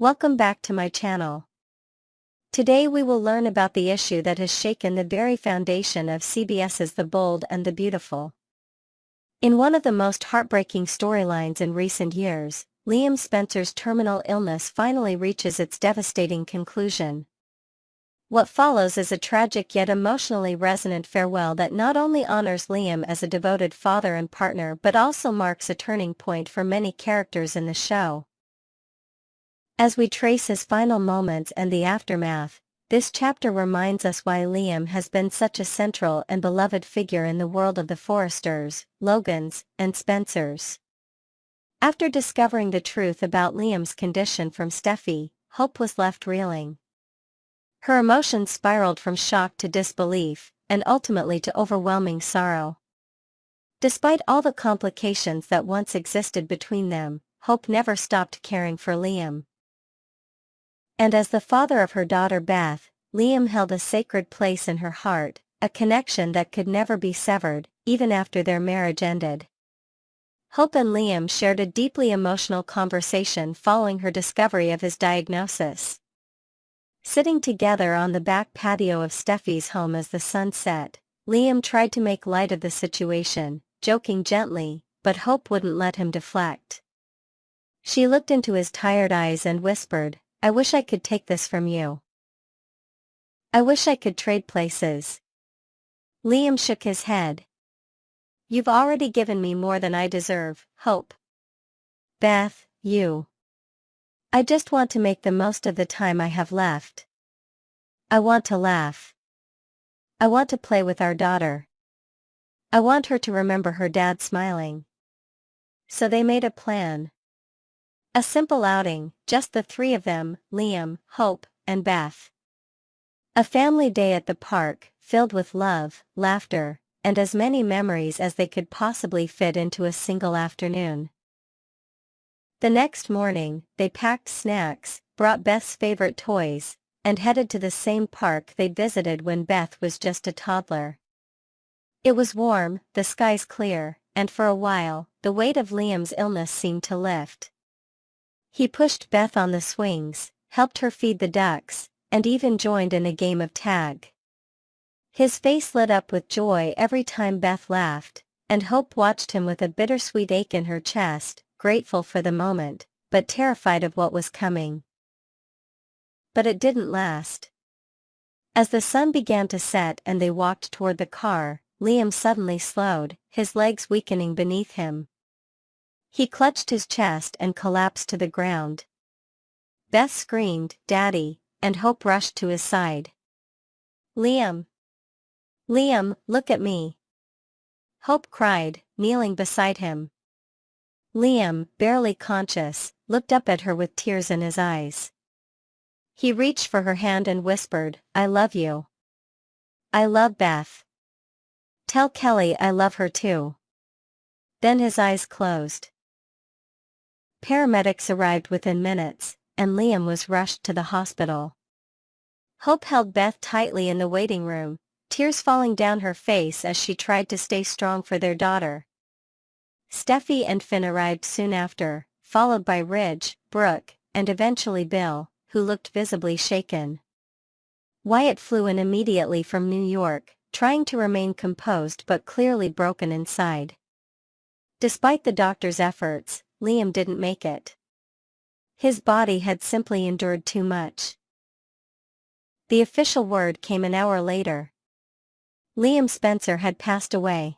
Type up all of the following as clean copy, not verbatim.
Welcome back to my channel. Today we will learn about the issue that has shaken the very foundation of CBS's The Bold and the Beautiful. In one of the most heartbreaking storylines in recent years, Liam Spencer's terminal illness finally reaches its devastating conclusion. What follows is a tragic yet emotionally resonant farewell that not only honors Liam as a devoted father and partner but also marks a turning point for many characters in the show. As we trace his final moments and the aftermath, this chapter reminds us why Liam has been such a central and beloved figure in the world of the Forresters, Logans, and Spencers. After discovering the truth about Liam's condition from Steffi, Hope was left reeling. Her emotions spiraled from shock to disbelief, and ultimately to overwhelming sorrow. Despite all the complications that once existed between them, Hope never stopped caring for Liam. And as the father of her daughter Beth, Liam held a sacred place in her heart, a connection that could never be severed, even after their marriage ended. Hope and Liam shared a deeply emotional conversation following her discovery of his diagnosis. Sitting together on the back patio of Steffi's home as the sun set, Liam tried to make light of the situation, joking gently, but Hope wouldn't let him deflect. She looked into his tired eyes and whispered, "I wish I could take this from you. I wish I could trade places." Liam shook his head. "You've already given me more than I deserve, Hope. Beth, I just want to make the most of the time I have left. I want to laugh. I want to play with our daughter. I want her to remember her dad smiling." So they made a plan. A simple outing, just the three of them, Liam, Hope, and Beth. A family day at the park, filled with love, laughter, and as many memories as they could possibly fit into a single afternoon. The next morning, they packed snacks, brought Beth's favorite toys, and headed to the same park they'd visited when Beth was just a toddler. It was warm, the skies clear, and for a while, the weight of Liam's illness seemed to lift. He pushed Beth on the swings, helped her feed the ducks, and even joined in a game of tag. His face lit up with joy every time Beth laughed, and Hope watched him with a bittersweet ache in her chest, grateful for the moment, but terrified of what was coming. But it didn't last. As the sun began to set and they walked toward the car, Liam suddenly slowed, his legs weakening beneath him. He clutched his chest and collapsed to the ground. Beth screamed, "Daddy," and Hope rushed to his side. "Liam! Liam, look at me!" Hope cried, kneeling beside him. Liam, barely conscious, looked up at her with tears in his eyes. He reached for her hand and whispered, "I love you. I love Beth. Tell Kelly I love her too." Then his eyes closed. Paramedics arrived within minutes, and Liam was rushed to the hospital. Hope held Beth tightly in the waiting room, tears falling down her face as she tried to stay strong for their daughter. Steffi and Finn arrived soon after, followed by Ridge, Brooke, and eventually Bill, who looked visibly shaken. Wyatt flew in immediately from New York, trying to remain composed but clearly broken inside. Despite the doctor's efforts, Liam didn't make it. His body had simply endured too much. The official word came an hour later. Liam Spencer had passed away.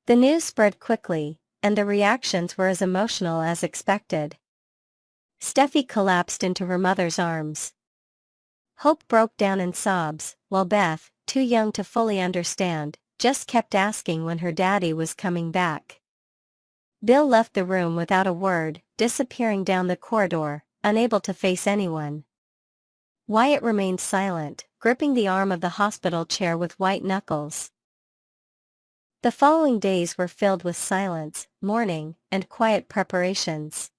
The news spread quickly, and the reactions were as emotional as expected. Steffi collapsed into her mother's arms. Hope broke down in sobs, while Beth, too young to fully understand, just kept asking when her daddy was coming back. Bill left the room without a word, disappearing down the corridor, unable to face anyone. Wyatt remained silent, gripping the arm of the hospital chair with white knuckles. The following days were filled with silence, mourning, and quiet preparations.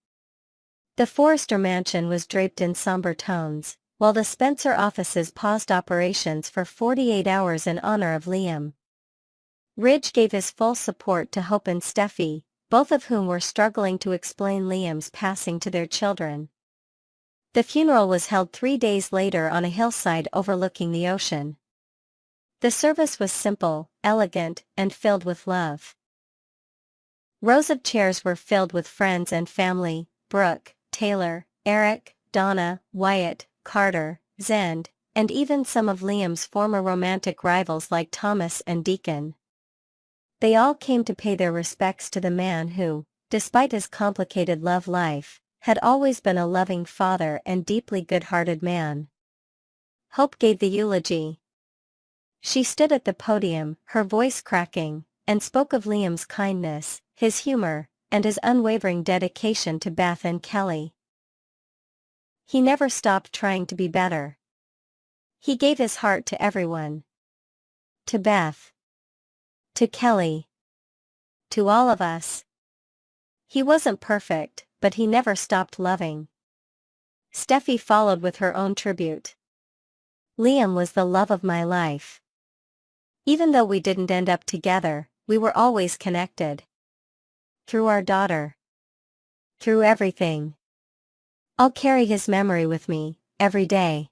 The Forrester mansion was draped in somber tones, while the Spencer offices paused operations for 48 hours in honor of Liam. Ridge gave his full support to Hope and Steffi, both of whom were struggling to explain Liam's passing to their children. The funeral was held 3 days later on a hillside overlooking the ocean. The service was simple, elegant, and filled with love. Rows of chairs were filled with friends and family: Brooke, Taylor, Eric, Donna, Wyatt, Carter, Zend, and even some of Liam's former romantic rivals like Thomas and Deacon. They all came to pay their respects to the man who, despite his complicated love life, had always been a loving father and deeply good-hearted man. Hope gave the eulogy. She stood at the podium, her voice cracking, and spoke of Liam's kindness, his humor, and his unwavering dedication to Beth and Kelly. He never stopped trying to be better. He gave his heart to everyone. To Beth. To Kelly. To all of us. He wasn't perfect, but he never stopped loving. Steffi followed with her own tribute. Liam was the love of my life. Even though we didn't end up together, we were always connected. Through our daughter. Through everything. I'll carry his memory with me, every day.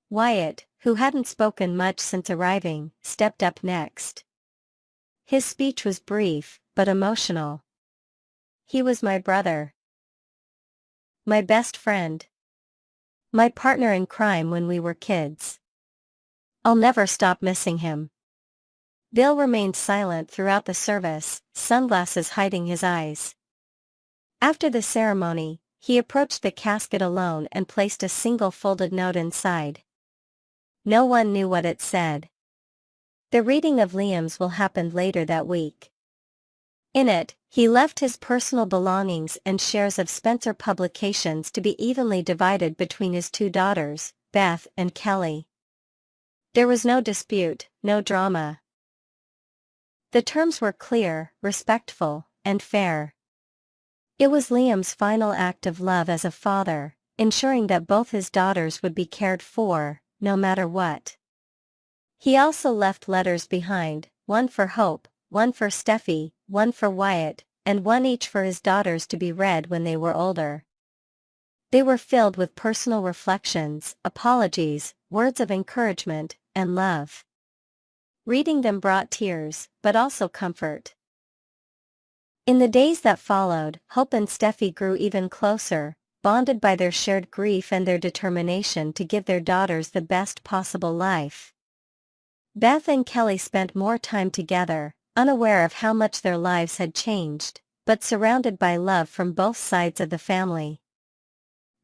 Wyatt, who hadn't spoken much since arriving, stepped up next. His speech was brief, but emotional. He was my brother. My best friend. My partner in crime when we were kids. I'll never stop missing him. Bill remained silent throughout the service, sunglasses hiding his eyes. After the ceremony, he approached the casket alone and placed a single folded note inside. No one knew what it said. The reading of Liam's will happen later that week. In it, he left his personal belongings and shares of Spencer Publications to be evenly divided between his two daughters, Beth and Kelly. There was no dispute, no drama. The terms were clear, respectful, and fair. It was Liam's final act of love as a father, ensuring that both his daughters would be cared for, no matter what. He also left letters behind, one for Hope, one for Steffi, one for Wyatt, and one each for his daughters to be read when they were older. They were filled with personal reflections, apologies, words of encouragement, and love. Reading them brought tears, but also comfort. In the days that followed, Hope and Steffi grew even closer, bonded by their shared grief and their determination to give their daughters the best possible life. Beth and Kelly spent more time together, unaware of how much their lives had changed, but surrounded by love from both sides of the family.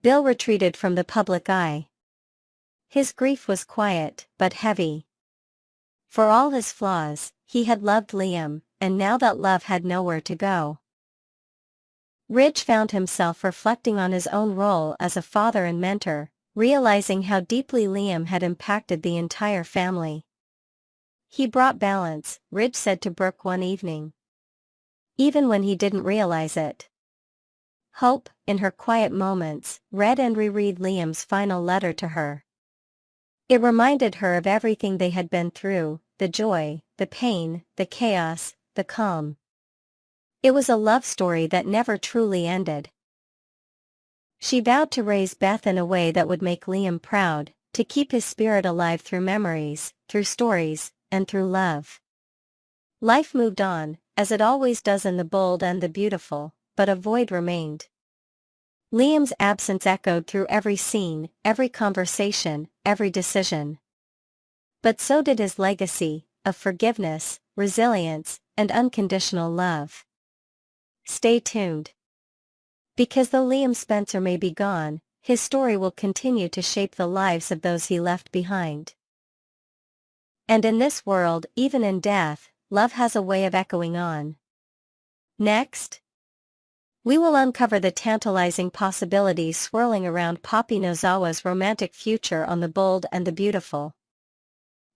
Bill retreated from the public eye. His grief was quiet, but heavy. For all his flaws, he had loved Liam, and now that love had nowhere to go. Ridge found himself reflecting on his own role as a father and mentor, realizing how deeply Liam had impacted the entire family. He brought balance, Ridge said to Brooke one evening. Even when he didn't realize it. Hope, in her quiet moments, read and reread Liam's final letter to her. It reminded her of everything they had been through, the joy, the pain, the chaos, the calm. It was a love story that never truly ended. She vowed to raise Beth in a way that would make Liam proud, to keep his spirit alive through memories, through stories, and through love. Life moved on, as it always does in the bold and the beautiful, but a void remained. Liam's absence echoed through every scene, every conversation, every decision. But so did his legacy, of forgiveness, resilience, and unconditional love. Stay tuned. Because though Liam Spencer may be gone, his story will continue to shape the lives of those he left behind. And in this world, even in death, love has a way of echoing on. Next, we will uncover the tantalizing possibilities swirling around Poppy Nozawa's romantic future on The Bold and the Beautiful.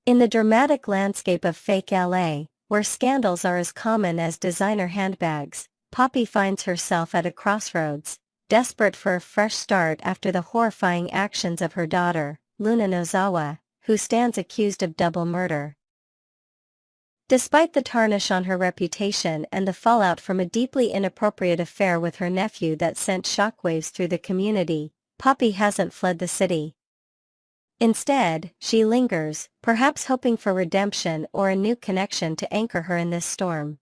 In the dramatic landscape of fake LA, where scandals are as common as designer handbags, Poppy finds herself at a crossroads, desperate for a fresh start after the horrifying actions of her daughter, Luna Nozawa, who stands accused of double murder. Despite the tarnish on her reputation and the fallout from a deeply inappropriate affair with her nephew that sent shockwaves through the community, Poppy hasn't fled the city. Instead, she lingers, perhaps hoping for redemption or a new connection to anchor her in this storm.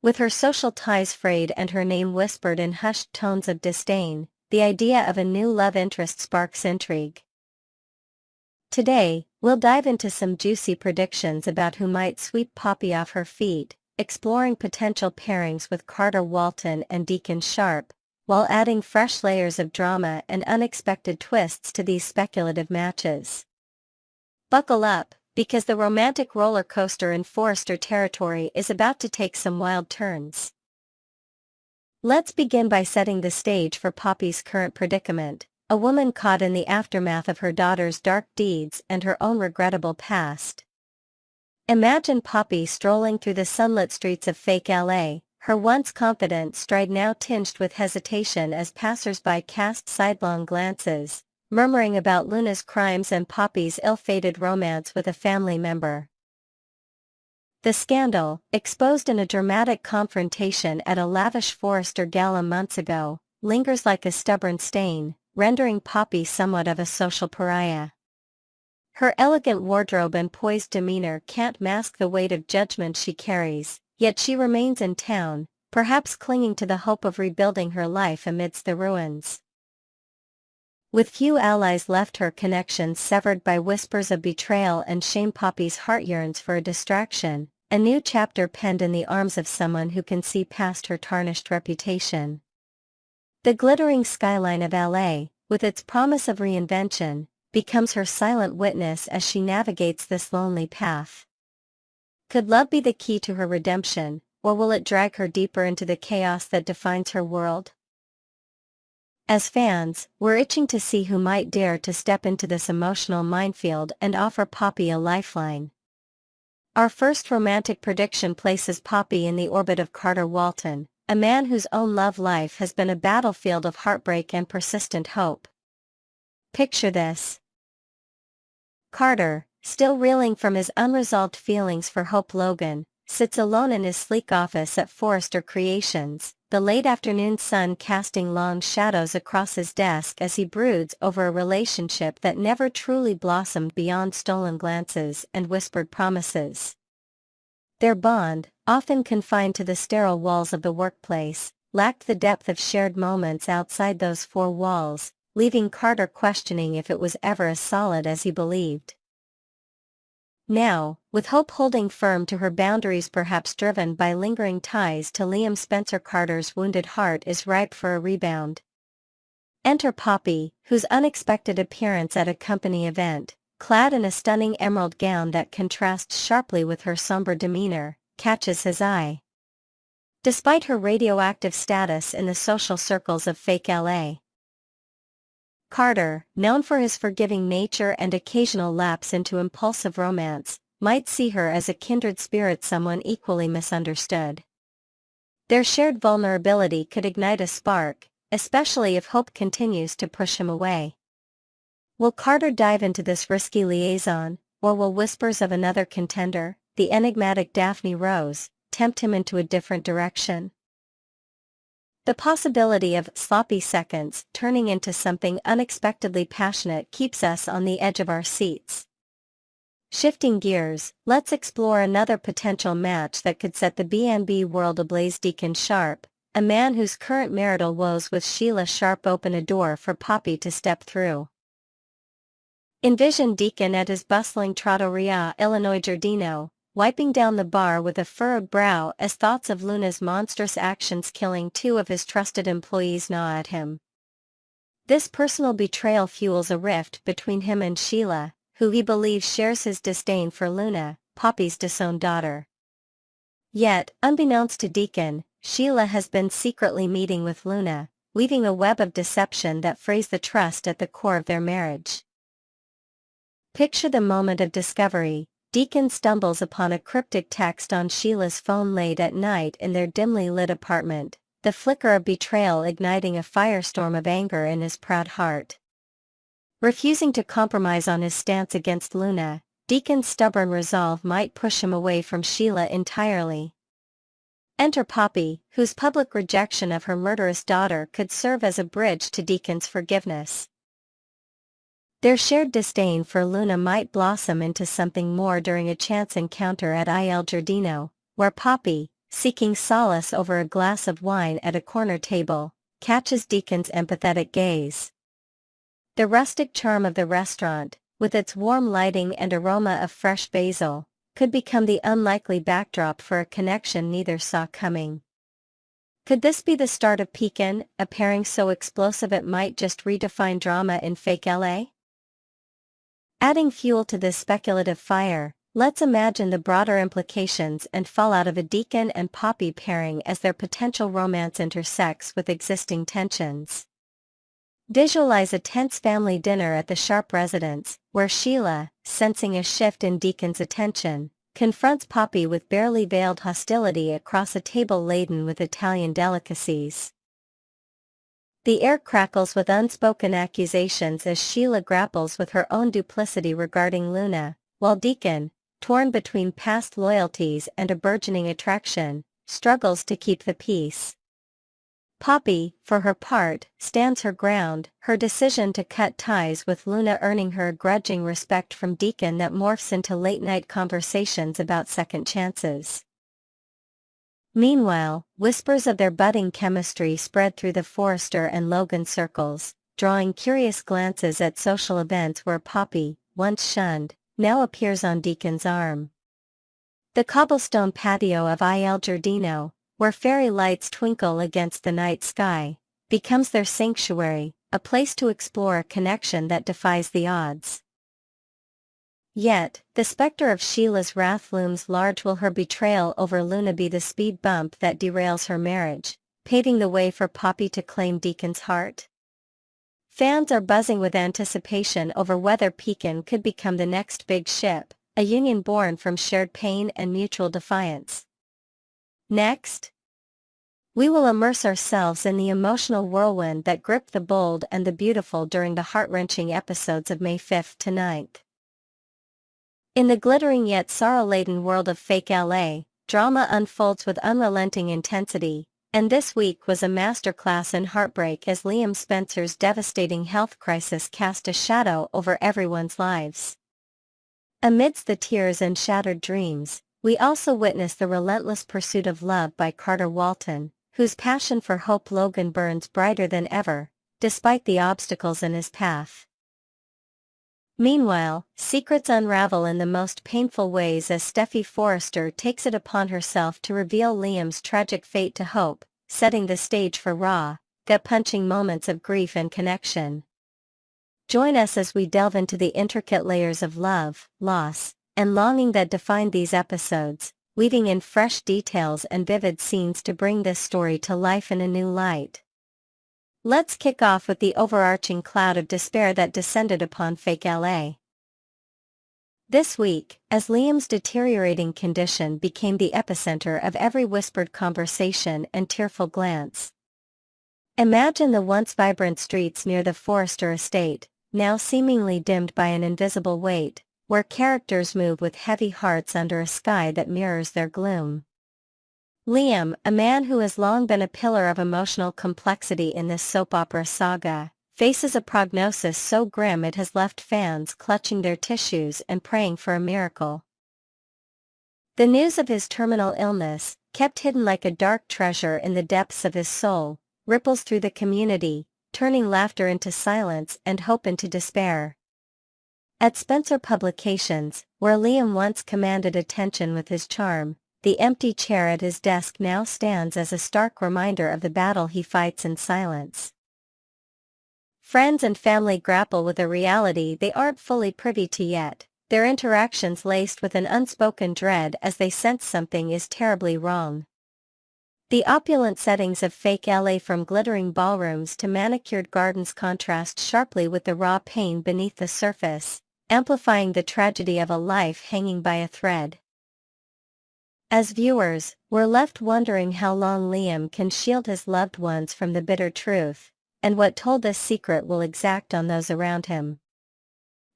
With her social ties frayed and her name whispered in hushed tones of disdain, the idea of a new love interest sparks intrigue. Today, we'll dive into some juicy predictions about who might sweep Poppy off her feet, exploring potential pairings with Carter Walton and Deacon Sharp, while adding fresh layers of drama and unexpected twists to these speculative matches. Buckle up, because the romantic roller coaster in Forrester territory is about to take some wild turns. Let's begin by setting the stage for Poppy's current predicament, a woman caught in the aftermath of her daughter's dark deeds and her own regrettable past. Imagine Poppy strolling through the sunlit streets of fake LA, her once confident stride now tinged with hesitation as passers-by cast sidelong glances, murmuring about Luna's crimes and Poppy's ill-fated romance with a family member. The scandal, exposed in a dramatic confrontation at a lavish Forrester gala months ago, lingers like a stubborn stain, rendering Poppy somewhat of a social pariah. Her elegant wardrobe and poised demeanor can't mask the weight of judgment she carries, yet she remains in town, perhaps clinging to the hope of rebuilding her life amidst the ruins. With few allies left, her connections severed by whispers of betrayal and shame, Poppy's heart yearns for a distraction, a new chapter penned in the arms of someone who can see past her tarnished reputation. The glittering skyline of LA, with its promise of reinvention, becomes her silent witness as she navigates this lonely path. Could love be the key to her redemption, or will it drag her deeper into the chaos that defines her world? As fans, we're itching to see who might dare to step into this emotional minefield and offer Poppy a lifeline. Our first romantic prediction places Poppy in the orbit of Carter Walton, a man whose own love life has been a battlefield of heartbreak and persistent hope. Picture this. Carter, still reeling from his unresolved feelings for Hope Logan, sits alone in his sleek office at Forrester Creations, the late afternoon sun casting long shadows across his desk as he broods over a relationship that never truly blossomed beyond stolen glances and whispered promises. Their bond, often confined to the sterile walls of the workplace, lacked the depth of shared moments outside those four walls, leaving Carter questioning if it was ever as solid as he believed. Now, with Hope holding firm to her boundaries, perhaps driven by lingering ties to Liam Spencer, Carter's wounded heart is ripe for a rebound. Enter Poppy, whose unexpected appearance at a company event, clad in a stunning emerald gown that contrasts sharply with her somber demeanor, catches his eye. Despite her radioactive status in the social circles of fake LA, Carter, known for his forgiving nature and occasional lapse into impulsive romance, might see her as a kindred spirit, someone equally misunderstood. Their shared vulnerability could ignite a spark, especially if Hope continues to push him away. Will Carter dive into this risky liaison, or will whispers of another contender, the enigmatic Daphne Rose, tempt him into a different direction? The possibility of sloppy seconds turning into something unexpectedly passionate keeps us on the edge of our seats. Shifting gears, let's explore another potential match that could set the B&B world ablaze. Deacon Sharp, a man whose current marital woes with Sheila Sharp open a door for Poppy to step through. Envision Deacon at his bustling Trattoria Illinois Giardino, wiping down the bar with a furrowed brow as thoughts of Luna's monstrous actions killing two of his trusted employees gnaw at him. This personal betrayal fuels a rift between him and Sheila, who he believes shares his disdain for Luna, Poppy's disowned daughter. Yet, unbeknownst to Deacon, Sheila has been secretly meeting with Luna, weaving a web of deception that frays the trust at the core of their marriage. Picture the moment of discovery. Deacon stumbles upon a cryptic text on Sheila's phone late at night in their dimly lit apartment, the flicker of betrayal igniting a firestorm of anger in his proud heart. Refusing to compromise on his stance against Luna, Deacon's stubborn resolve might push him away from Sheila entirely. Enter Poppy, whose public rejection of her murderous daughter could serve as a bridge to Deacon's forgiveness. Their shared disdain for Luna might blossom into something more during a chance encounter at Il Giardino, where Poppy, seeking solace over a glass of wine at a corner table, catches Deacon's empathetic gaze. The rustic charm of the restaurant, with its warm lighting and aroma of fresh basil, could become the unlikely backdrop for a connection neither saw coming. Could this be the start of Pecan, a pairing so explosive it might just redefine drama in fake LA? Adding fuel to this speculative fire, let's imagine the broader implications and fallout of a Deacon and Poppy pairing as their potential romance intersects with existing tensions. Visualize a tense family dinner at the Sharp residence, where Sheila, sensing a shift in Deacon's attention, confronts Poppy with barely veiled hostility across a table laden with Italian delicacies. The air crackles with unspoken accusations as Sheila grapples with her own duplicity regarding Luna, while Deacon, torn between past loyalties and a burgeoning attraction, struggles to keep the peace. Poppy, for her part, stands her ground, her decision to cut ties with Luna earning her a grudging respect from Deacon that morphs into late-night conversations about second chances. Meanwhile, whispers of their budding chemistry spread through the Forrester and Logan circles, drawing curious glances at social events where Poppy, once shunned, now appears on Deacon's arm. The cobblestone patio of Il Giardino, where fairy lights twinkle against the night sky, becomes their sanctuary, a place to explore a connection that defies the odds. Yet, the specter of Sheila's wrath looms large. Will her betrayal over Luna be the speed bump that derails her marriage, paving the way for Poppy to claim Deacon's heart? Fans are buzzing with anticipation over whether Pecan could become the next big ship, a union born from shared pain and mutual defiance. Next, we will immerse ourselves in the emotional whirlwind that gripped the bold and the beautiful during the heart-wrenching episodes of May 5th to 9th. In the glittering yet sorrow-laden world of fake LA, drama unfolds with unrelenting intensity, and this week was a masterclass in heartbreak as Liam Spencer's devastating health crisis cast a shadow over everyone's lives. Amidst the tears and shattered dreams, we also witness the relentless pursuit of love by Carter Walton, whose passion for Hope Logan burns brighter than ever, despite the obstacles in his path. Meanwhile, secrets unravel in the most painful ways as Steffi Forrester takes it upon herself to reveal Liam's tragic fate to Hope, setting the stage for raw, gut-punching moments of grief and connection. Join us as we delve into the intricate layers of love, loss, and longing that define these episodes, weaving in fresh details and vivid scenes to bring this story to life in a new light. Let's kick off with the overarching cloud of despair that descended upon fake LA. This week, as Liam's deteriorating condition became the epicenter of every whispered conversation and tearful glance. Imagine the once vibrant streets near the Forrester estate, now seemingly dimmed by an invisible weight, where characters move with heavy hearts under a sky that mirrors their gloom. Liam, a man who has long been a pillar of emotional complexity in this soap opera saga, faces a prognosis so grim it has left fans clutching their tissues and praying for a miracle. The news of his terminal illness, kept hidden like a dark treasure in the depths of his soul, ripples through the community, turning laughter into silence and hope into despair. At Spencer Publications, where Liam once commanded attention with his charm, the empty chair at his desk now stands as a stark reminder of the battle he fights in silence. Friends and family grapple with a reality they aren't fully privy to yet, their interactions laced with an unspoken dread as they sense something is terribly wrong. The opulent settings of fake LA, from glittering ballrooms to manicured gardens, contrast sharply with the raw pain beneath the surface, amplifying the tragedy of a life hanging by a thread. As viewers, we're left wondering how long Liam can shield his loved ones from the bitter truth, and what toll this secret will exact on those around him.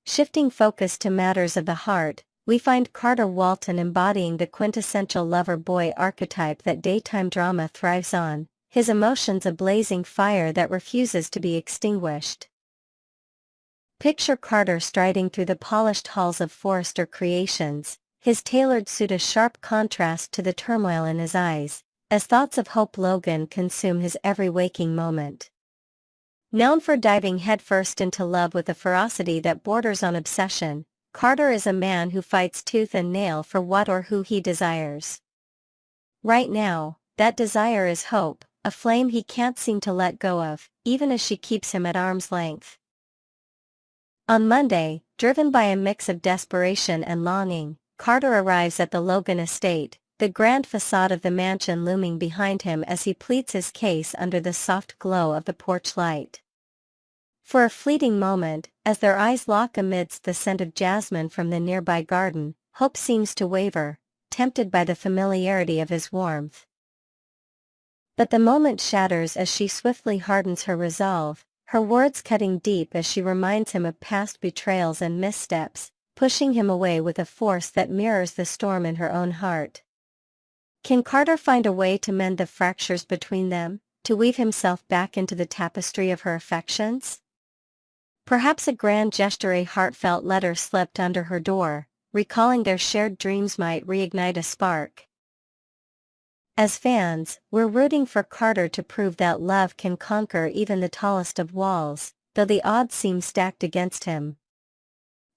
Shifting focus to matters of the heart, we find Carter Walton embodying the quintessential lover-boy archetype that daytime drama thrives on, his emotions a blazing fire that refuses to be extinguished. Picture Carter striding through the polished halls of Forrester Creations, his tailored suit a sharp contrast to the turmoil in his eyes, as thoughts of Hope Logan consume his every waking moment. Known for diving headfirst into love with a ferocity that borders on obsession, Carter is a man who fights tooth and nail for what or who he desires. Right now, that desire is Hope, a flame he can't seem to let go of, even as she keeps him at arm's length. On Monday, driven by a mix of desperation and longing, Carter arrives at the Logan estate, the grand facade of the mansion looming behind him as he pleads his case under the soft glow of the porch light. For a fleeting moment, as their eyes lock amidst the scent of jasmine from the nearby garden, Hope seems to waver, tempted by the familiarity of his warmth. But the moment shatters as she swiftly hardens her resolve, her words cutting deep as she reminds him of past betrayals and missteps, pushing him away with a force that mirrors the storm in her own heart. Can Carter find a way to mend the fractures between them, to weave himself back into the tapestry of her affections? Perhaps a grand gesture, a heartfelt letter slipped under her door, recalling their shared dreams might reignite a spark. As fans, we're rooting for Carter to prove that love can conquer even the tallest of walls, though the odds seem stacked against him.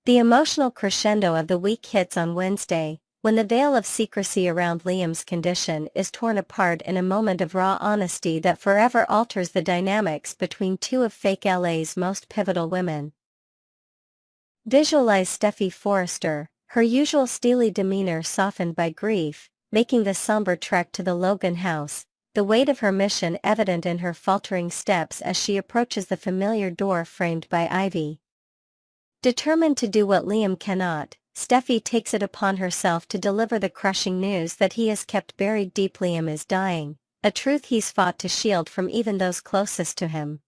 The emotional crescendo of the week hits on Wednesday, when the veil of secrecy around Liam's condition is torn apart in a moment of raw honesty that forever alters the dynamics between two of fake LA's most pivotal women. Visualize Steffy Forrester, her usual steely demeanor softened by grief, making the somber trek to the Logan house, the weight of her mission evident in her faltering steps as she approaches the familiar door framed by ivy. Determined to do what Liam cannot, Steffy takes it upon herself to deliver the crushing news that he has kept buried deep. Liam is dying, a truth he's fought to shield from even those closest to him.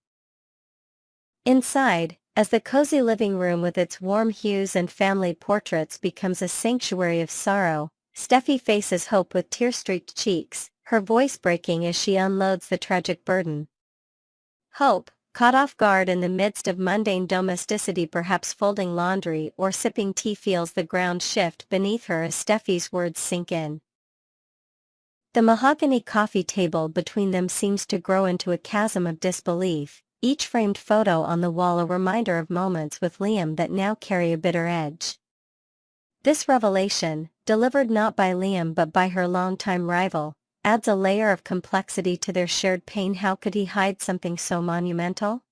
Inside, as the cozy living room with its warm hues and family portraits becomes a sanctuary of sorrow, Steffy faces Hope with tear-streaked cheeks, her voice breaking as she unloads the tragic burden. Hope, caught off guard in the midst of mundane domesticity, perhaps folding laundry or sipping tea, feels the ground shift beneath her as Steffy's words sink in. The mahogany coffee table between them seems to grow into a chasm of disbelief, each framed photo on the wall a reminder of moments with Liam that now carry a bitter edge. This revelation, delivered not by Liam but by her longtime rival, adds a layer of complexity to their shared pain. How could he hide something so monumental?